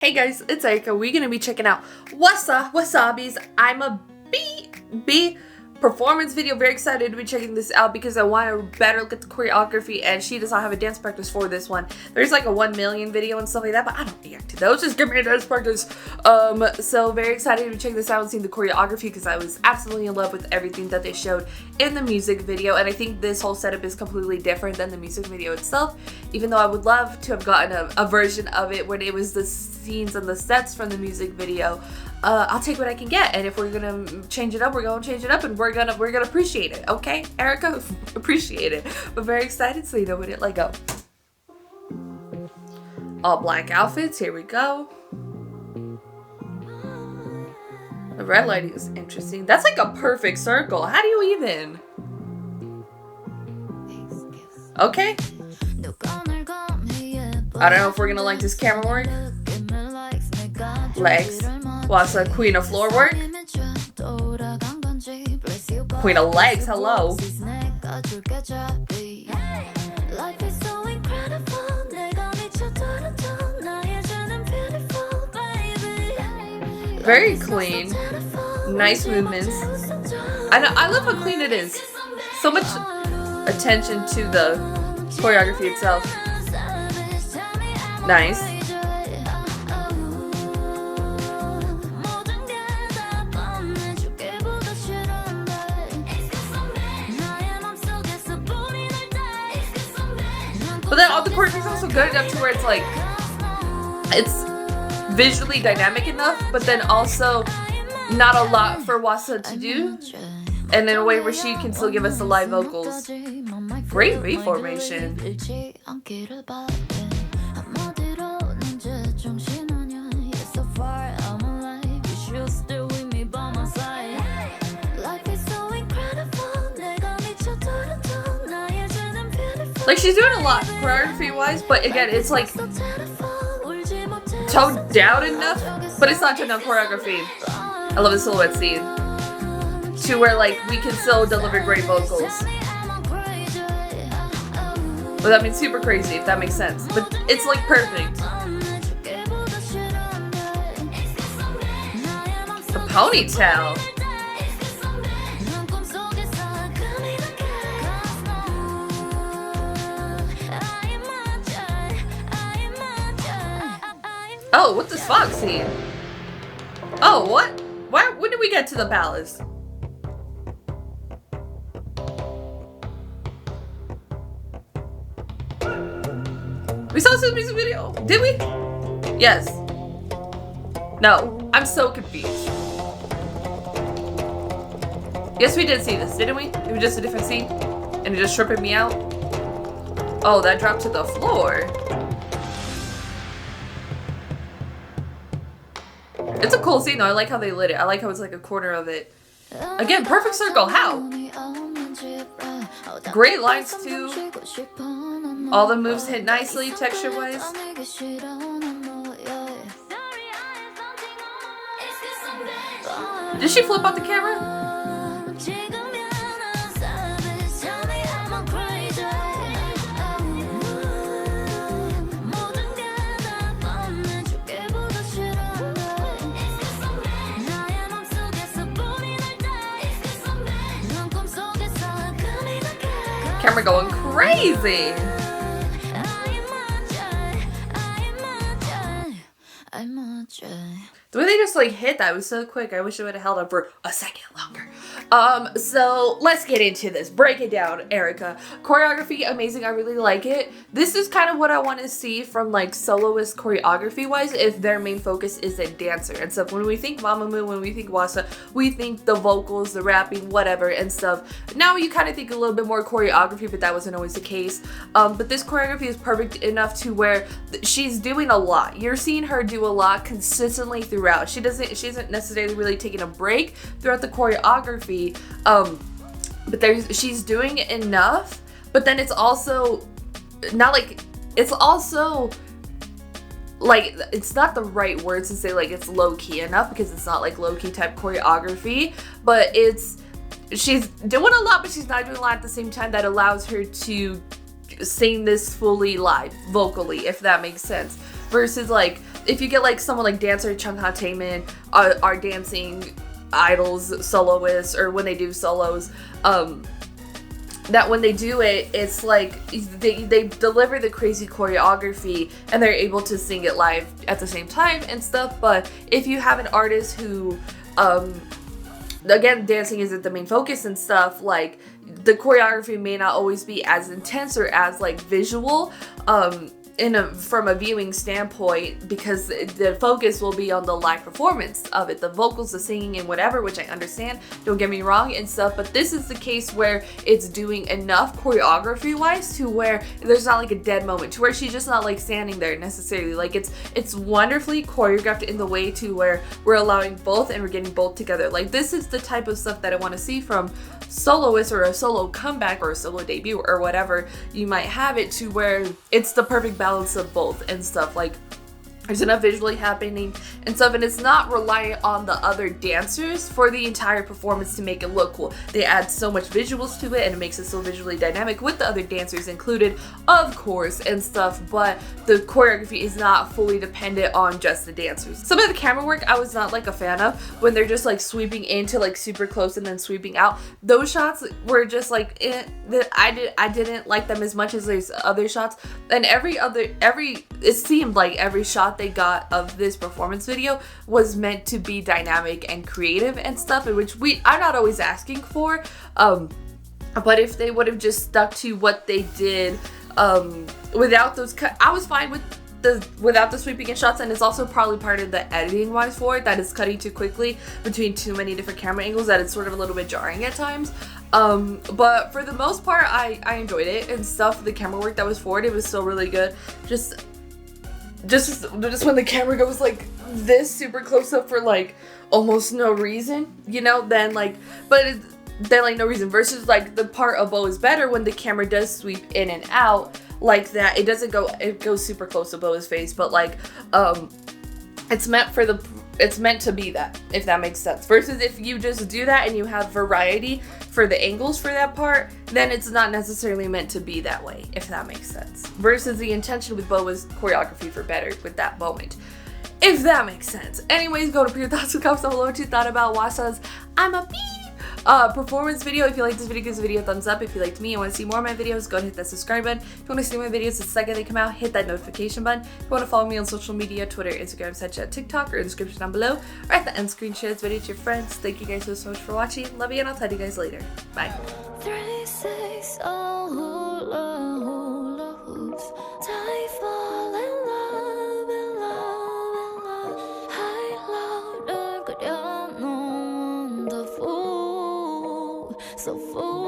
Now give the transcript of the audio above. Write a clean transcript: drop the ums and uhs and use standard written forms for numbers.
Hey guys, it's Erika. We're gonna be checking out Hwasa Wasabi's I'm a B performance video. Very excited to be checking this out because I want to better look at the choreography, and she does not have a dance practice for this one. There's like a 1 million video and stuff like that, but I don't react to those. Just give me a dance practice. So very excited to be checking this out and seeing the choreography because I was absolutely in love with everything that they showed in the music video, and I think this whole setup is completely different than the music video itself, even though I would love to have gotten a version of it when it was the scenes and the sets from the music video. I'll take what I can get, and if we're gonna change it up, we're gonna change it up, and we're gonna appreciate it. Okay, Erika, appreciate it. But very excited, so you know what it like go. All black outfits. Here we go. The red lighting is interesting. That's like a perfect circle. How do you even? Okay. I don't know if we're gonna like this camera work. Legs. Hwasa, queen of floor work. Queen of legs, hello. Very clean. Nice movements. I love how clean it is. So much attention to the choreography itself. Nice. But then all the choreography is also good enough to where it's like, it's visually dynamic enough, but then also not a lot for Hwasa to do, and in a way where she can still give us the live vocals. Great V formation. Like, she's doing a lot choreography wise, but again, it's like toned down enough, but it's not toned down choreography. I love the silhouette scene to where like we can still deliver great vocals without being super crazy, if that makes sense. But it's like perfect. The ponytail. Oh, what this fog scene? Oh, what? When did we get to the palace? We saw this music video, did we? Yes. No, I'm so confused. Yes, we did see this, didn't we? It was just a different scene, and it just tripping me out. Oh, that dropped to the floor. It's a cool scene though. I like how they lit it. I like how it's like a corner of it. Again, perfect circle. How? Great lines too. All the moves hit nicely texture wise. Did she flip out the camera? Camera going crazy. The way they just like hit that was so quick. I wish it would have held up for a second longer. So let's get into this. Break it down, Erika. Choreography, amazing. I really like it. This is kind of what I want to see from like soloist choreography wise, if their main focus is a dancer and stuff. When we think Mamamoo, when we think Hwasa, we think the vocals, the rapping, whatever and stuff. Now you kind of think a little bit more choreography, but that wasn't always the case. But this choreography is perfect enough to where she's doing a lot. You're seeing her do a lot consistently throughout. She isn't necessarily really taking a break throughout the choreography, but she's doing enough, but then it's also not like, it's also like, it's not the right words to say like it's low-key enough, because it's not like low-key type choreography, but she's doing a lot, but she's not doing a lot at the same time that allows her to sing this fully live, vocally, if that makes sense. Versus like if you get like someone like dancer Chung Ha Taemin are dancing idols, soloists, or when they do solos, that when they do it, it's like they deliver the crazy choreography and they're able to sing it live at the same time and stuff. But if you have an artist who, again, dancing isn't the main focus and stuff, like the choreography may not always be as intense or as like visual, from a viewing standpoint, because the focus will be on the live performance of it, the vocals, the singing, and whatever, which I understand, don't get me wrong and stuff, but this is the case where it's doing enough choreography wise to where there's not like a dead moment, to where she's just not like standing there necessarily. Like it's wonderfully choreographed in the way to where we're allowing both and we're getting both together. Like this is the type of stuff that I want to see from soloist or a solo comeback or a solo debut or whatever you might have it, to where it's the perfect balance of both and stuff. Like there's enough visually happening and stuff, and it's not reliant on the other dancers for the entire performance to make it look cool. They add so much visuals to it and it makes it so visually dynamic with the other dancers included, of course, and stuff, but the choreography is not fully dependent on just the dancers. Some of the camera work I was not like a fan of, when they're just like sweeping into like super close and then sweeping out. Those shots were just like I didn't like them as much as those other shots. And it seemed like every shot they got of this performance video was meant to be dynamic and creative and stuff, in which I'm not always asking for, but if they would have just stuck to what they did without those I was fine with without the sweeping in shots. And it's also probably part of the editing wise for it, that it's cutting too quickly between too many different camera angles, that it's sort of a little bit jarring at times. But for the most part, I enjoyed it and stuff. The camera work that was for it was still really good. Just when the camera goes like this super close up for like almost no reason, you know, then like, then like no reason, versus like the part of Bo is better when the camera does sweep in and out like that. It goes super close to Bo's face, but like it's meant to be that, if that makes sense. Versus if you just do that and you have variety for the angles for that part, then it's not necessarily meant to be that way, if that makes sense. Versus the intention with Bo was choreography for better with that moment, if that makes sense. Anyways, go to put your thoughts and comments down below what you thought about Hwasa's I'm a Bee performance video. If you like this video, give this video a thumbs up. If you liked me and want to see more of my videos, go and hit that subscribe button. If you want to see my videos the second they come out, hit that notification button. If you want to follow me on social media, Twitter, Instagram, Snapchat, TikTok, or in the description down below, or at the end screen, share this video to your friends. Thank you guys so much for watching. Love you, and I'll talk to you guys later. Bye. 3, 6, oh, hula hoops. I fall in love, in love, in love. High, louder, good, so full.